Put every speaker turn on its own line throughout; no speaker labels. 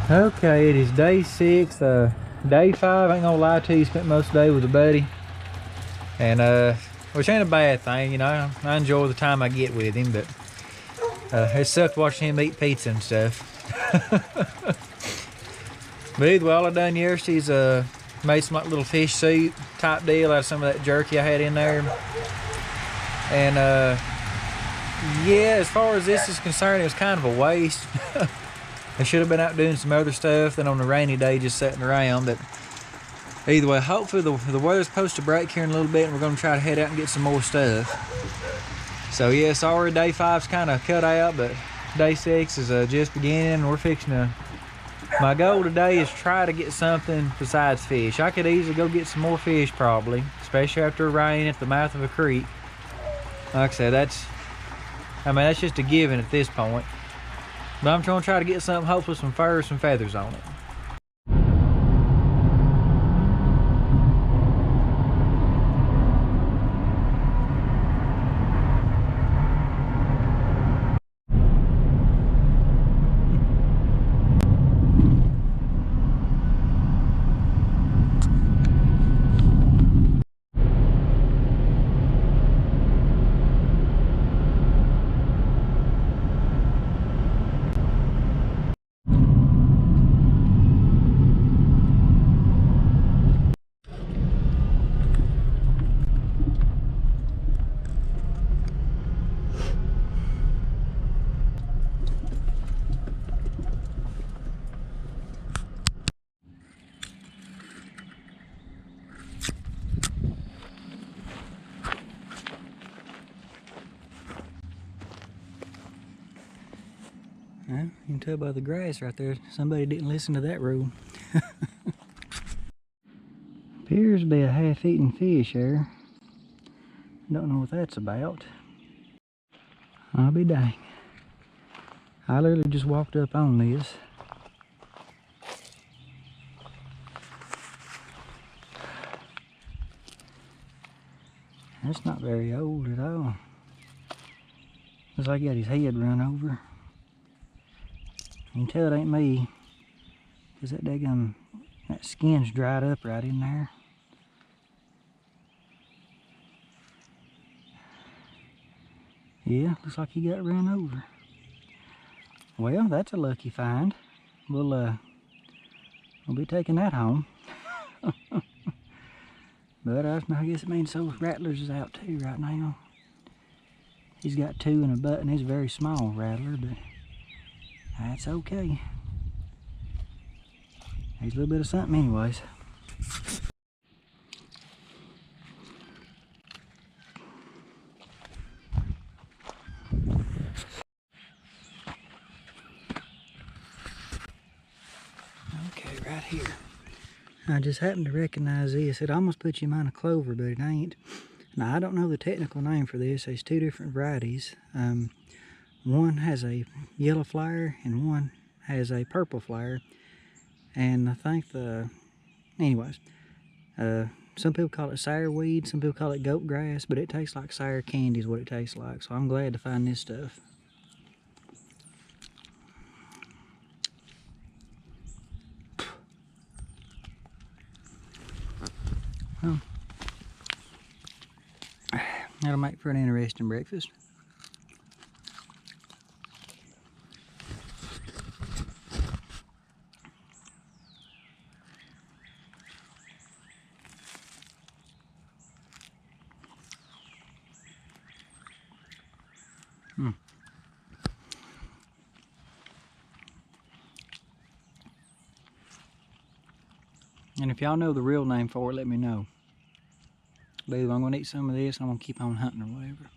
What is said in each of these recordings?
Okay, it is day 6. Day 5, I ain't gonna lie to you, spent most of the day with a buddy. And which ain't a bad thing, you know. I enjoy the time I get with him, but it sucked watching him eat pizza and stuff. But either way, all I done yesterday is made some like little fish soup type deal out of some of that jerky I had in there. And yeah, as far as this is concerned, it was kind of a waste. I should have been out doing some other stuff than on a rainy day just sitting around. But either way, hopefully the weather's supposed to break here in a little bit, and we're going to try to head out and get some more stuff. So yeah, sorry day 5's kind of cut out, but day 6 is just beginning. We're fixing to... My goal today is try to get something besides fish. I could easily go get some more fish probably, especially after a rain at the mouth of a creek. Like I said, that's just a given at this point. But I'm trying to try to get something, hopefully some fur, some feathers on it. Well, you can tell by the grass right there, somebody didn't listen to that rule. Appears to be a half-eaten fish here. Don't know what that's about. I'll be dang. I literally just walked up on this. That's not very old at all. Looks like he got his head run over. You can tell it ain't me, because that skin's dried up right in there. Yeah, looks like he got run over. Well, that's a lucky find. We'll be taking that home. But I guess it means those rattlers is out too right now. He's got 2 in a butt, and he's a very small rattler, but that's okay. He's a little bit of something anyways. Okay, right here. I just happened to recognize this. It almost puts you in mind of clover, but it ain't. Now, I don't know the technical name for this. There's 2 different varieties. One has a yellow flower and one has a purple flower. And I think anyways, some people call it sour weed, some people call it goat grass, but it tastes like sour candy is what it tastes like. So I'm glad to find this stuff. Well, that'll make for an interesting breakfast. And if y'all know the real name for it, let me know. But either I'm going to eat some of this, I'm going to keep on hunting or whatever.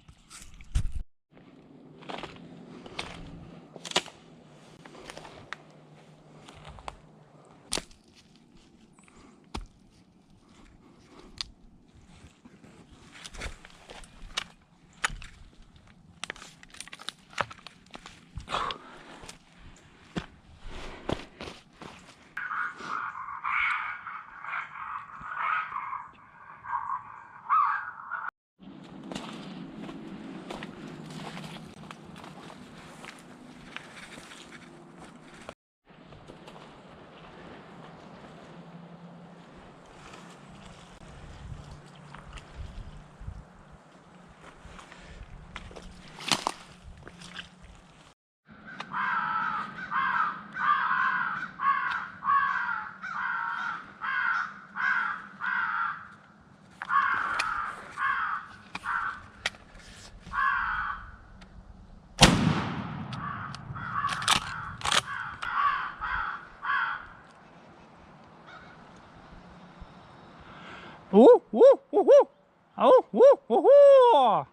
Ooh, ooh, ooh, ooh. Oh, ooh, ooh, ooh.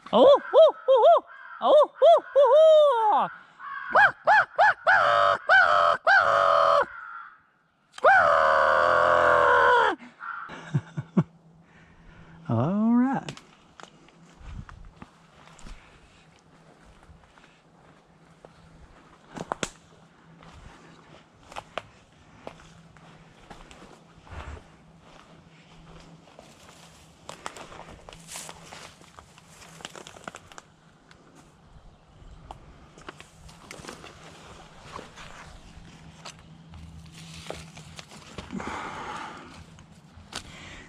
Oh, oh, oh, oh, oh, oh, oh. All right.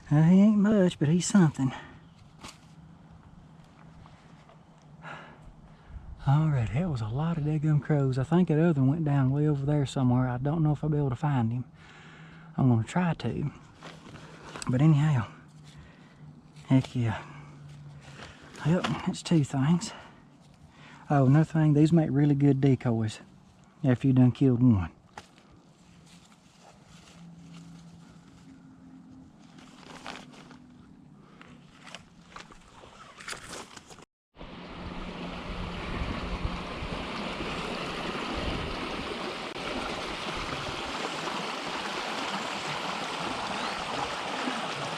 He ain't much, but he's something. Alright, that was a lot of daggum crows. I think that other one went down way over there somewhere. I don't know if I'll be able to find him. I'm gonna try to. But anyhow, heck yeah. Yep, that's two things. Oh, another thing, these make really good decoys after you done killed one.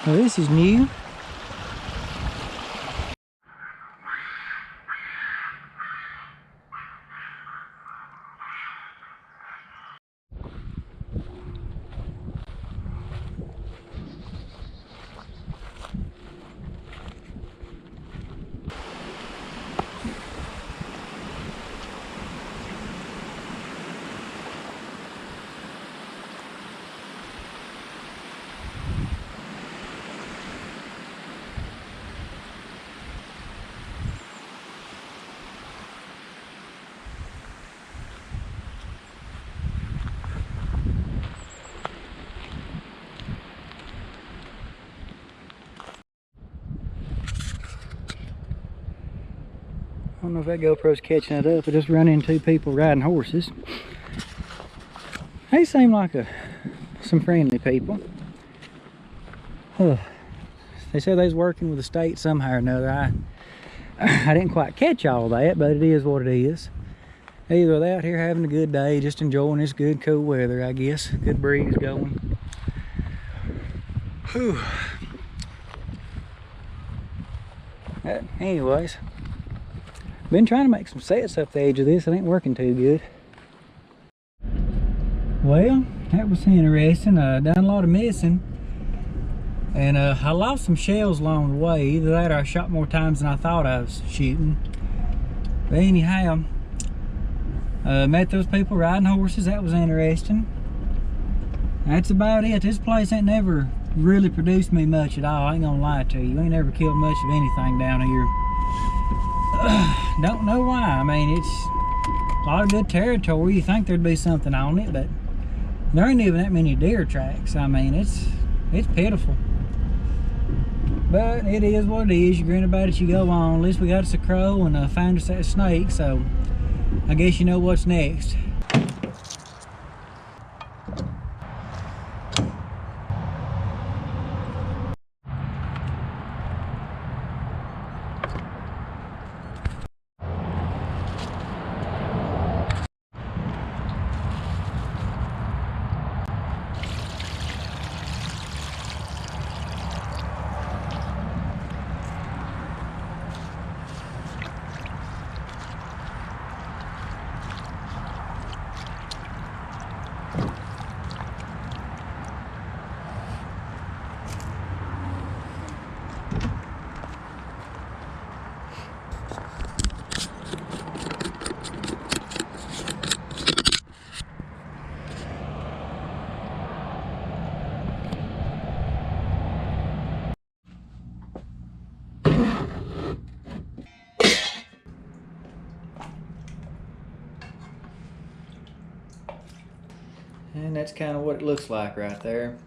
Well, this is new. I don't know if that GoPro's catching it up, but just run into two people riding horses. They seem like some friendly people. They said they was working with the state somehow or another. I didn't quite catch all that, but it is what it is. Either they're out here having a good day, just enjoying this good cool weather, I guess. Good breeze going. Whew. Anyways, been trying to make some sets up the edge of this. It ain't working too good. Well, that was interesting. I done a lot of missing, and I lost some shells along the way. Either that or I shot more times than I thought I was shooting. But anyhow, met those people riding horses. That was interesting. That's about it. This place ain't never really produced me much at all. I ain't gonna lie to you. Ain't never killed much of anything down here. Don't know why. I mean, it's a lot of good territory. You think there'd be something on it, but there ain't even that many deer tracks. I mean, it's pitiful. But it is what it is. You grin about it, you go on. At least we got us a crow and found us that snake, so I guess you know what's next. And that's kind of what it looks like right there.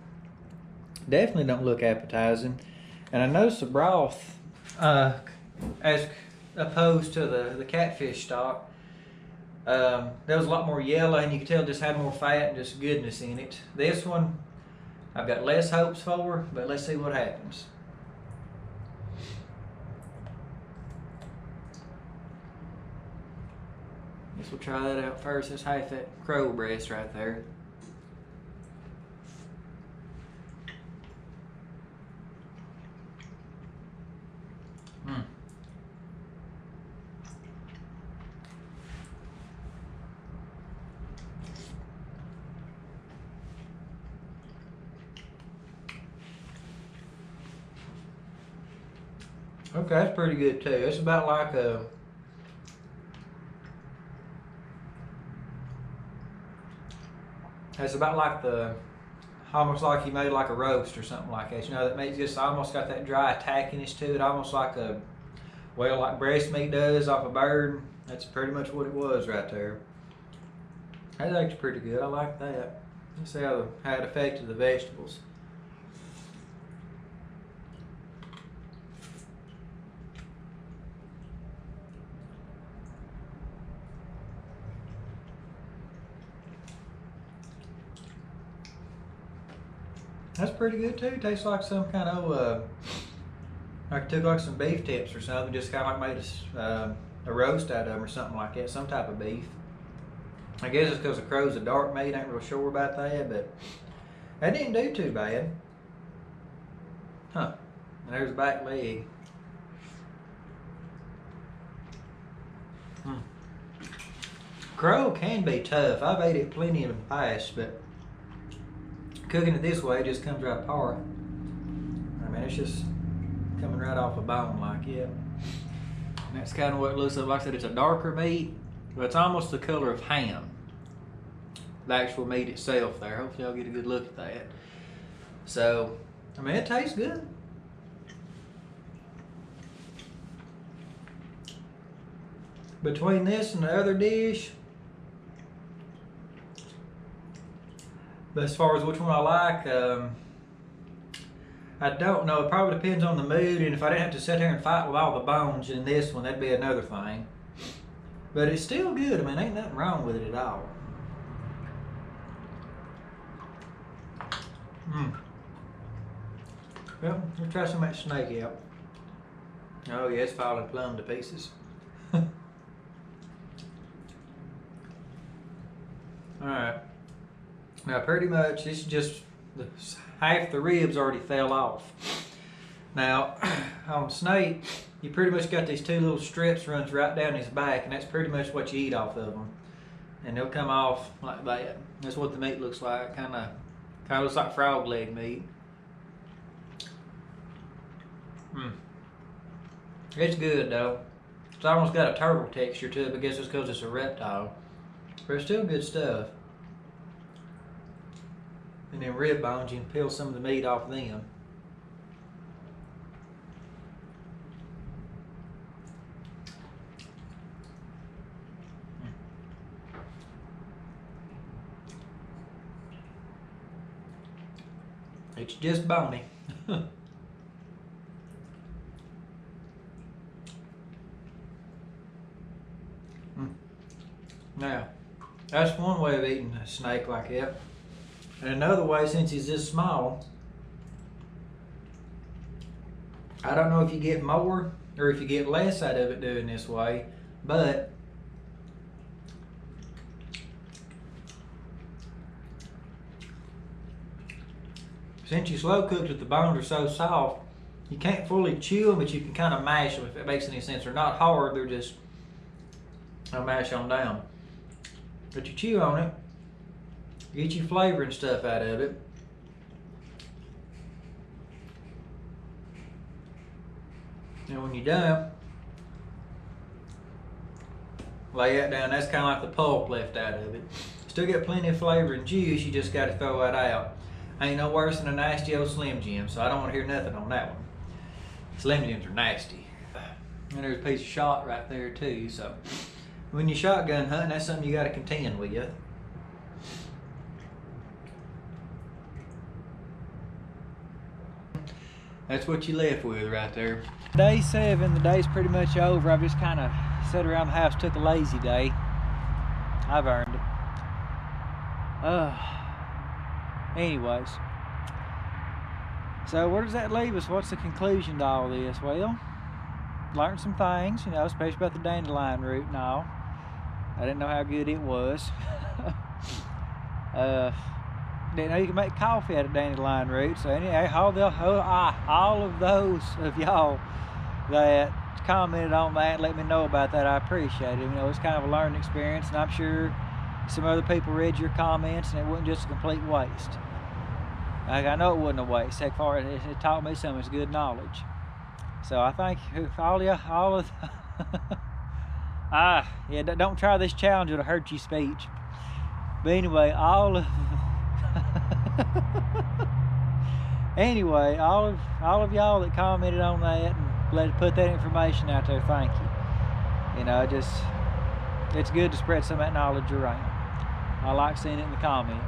Definitely don't look appetizing. And I noticed the broth, as opposed to the catfish stock, there was a lot more yellow, and you could tell it just had more fat and just goodness in it. This one, I've got less hopes for, but let's see what happens. Guess we'll try that out first. That's half that crow breast right there. Okay, that's pretty good too. It's about like a almost like you made like a roast or something like that. You know, that makes just almost got that dry tackiness to it, almost like like breast meat does off a bird. That's pretty much what it was right there. That's actually pretty good. I like that. Let's see how it affected the vegetables. That's pretty good too. Tastes like some kind of I took like some beef tips or something, just kind of like made a roast out of them or something like that, some type of beef. I guess it's because the crow's a dark meat. I ain't real sure about that, but that didn't do too bad. Huh? And there's the back leg. Crow can be tough. I've ate it plenty in the past, but cooking it this way, it just comes right apart. I mean, it's just coming right off a bone like it. And that's kind of what it looks like. Like I said, it's a darker meat, but it's almost the color of ham. The actual meat itself there. Hopefully I'll get a good look at that. So, I mean, it tastes good. Between this and the other dish, but as far as which one I like, I don't know. It probably depends on the mood, and if I didn't have to sit here and fight with all the bones in this one, that'd be another thing. But it's still good. I mean, ain't nothing wrong with it at all. Well, let's try some of that snake out. Oh yeah, it's falling plumb to pieces. Alright. Now pretty much it's just half the ribs already fell off. Now on snake, you pretty much got these two little strips runs right down his back, and that's pretty much what you eat off of them. And they'll come off like that. That's what the meat looks like. Kind of looks like frog leg meat. It's good though. It's almost got a turtle texture to it, but I guess it's because it's a reptile. But it's still good stuff. And then rib bones, you can peel some of the meat off them. It's just bony. Now, that's one way of eating a snake like that. And another way, since he's this small, I don't know if you get more or if you get less out of it doing this way, but since you slow cooked it, the bones are so soft, you can't fully chew them, but you can kind of mash them, if it makes any sense. They're not hard, they're just, I'll mash them down. But you chew on it, get your flavor and stuff out of it. And when you're done, lay that down. That's kind of like the pulp left out of it. Still got plenty of flavor and juice, you just got to throw that out. Ain't no worse than a nasty old Slim Jim, so I don't want to hear nothing on that one. Slim Jims are nasty. And there's a piece of shot right there too, so when you shotgun hunting, that's something you got to contend with. That's what you left with right there. Day 7, the day's pretty much over. I've just kind of sat around the house, took a lazy day. I've earned it. Anyways. So where does that leave us? What's the conclusion to all this? Well, learned some things, you know, especially about the dandelion root and all. I didn't know how good it was. Didn't know you can make coffee out of dandelion root. So anyway, all of those of y'all that commented on that and let me know about that, I appreciate it. You know, it's kind of a learning experience, and I'm sure some other people read your comments and it wasn't just a complete waste. Like, I know it wasn't a waste. Heck, far it taught me some of it's good knowledge. So I thank all of yeah, don't try this challenge, it'll hurt your speech. But anyway, all of y'all that commented on that and put that information out there, thank you. You know, it's good to spread some of that knowledge around. I like seeing it in the comments.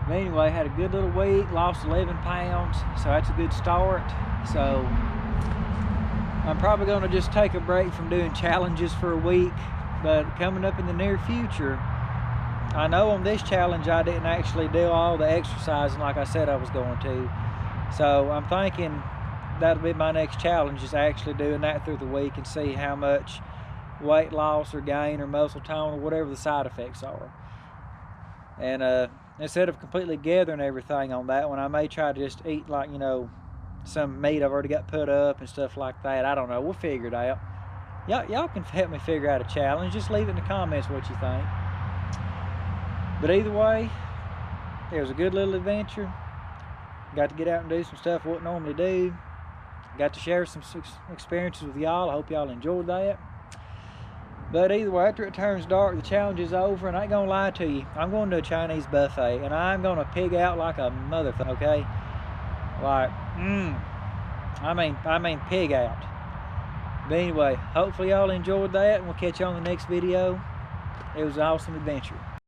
But anyway, had a good little week, lost 11 pounds, so that's a good start. So I'm probably going to just take a break from doing challenges for a week, but coming up in the near future, I know on this challenge I didn't actually do all the exercising like I said I was going to. So I'm thinking that'll be my next challenge, is actually doing that through the week and see how much weight loss or gain or muscle tone or whatever the side effects are. And instead of completely gathering everything on that one, I may try to just eat, like, you know, some meat I've already got put up and stuff like that. I don't know, we'll figure it out. Y'all can help me figure out a challenge. Just leave it in the comments what you think. But either way, it was a good little adventure. Got to get out and do some stuff I wouldn't normally do. Got to share some experiences with y'all. I hope y'all enjoyed that. But either way, after it turns dark, the challenge is over, and I ain't gonna lie to you. I'm going to a Chinese buffet, and I'm gonna pig out like a motherfucker, okay? Like, I mean pig out. But anyway, hopefully y'all enjoyed that, and we'll catch you on the next video. It was an awesome adventure.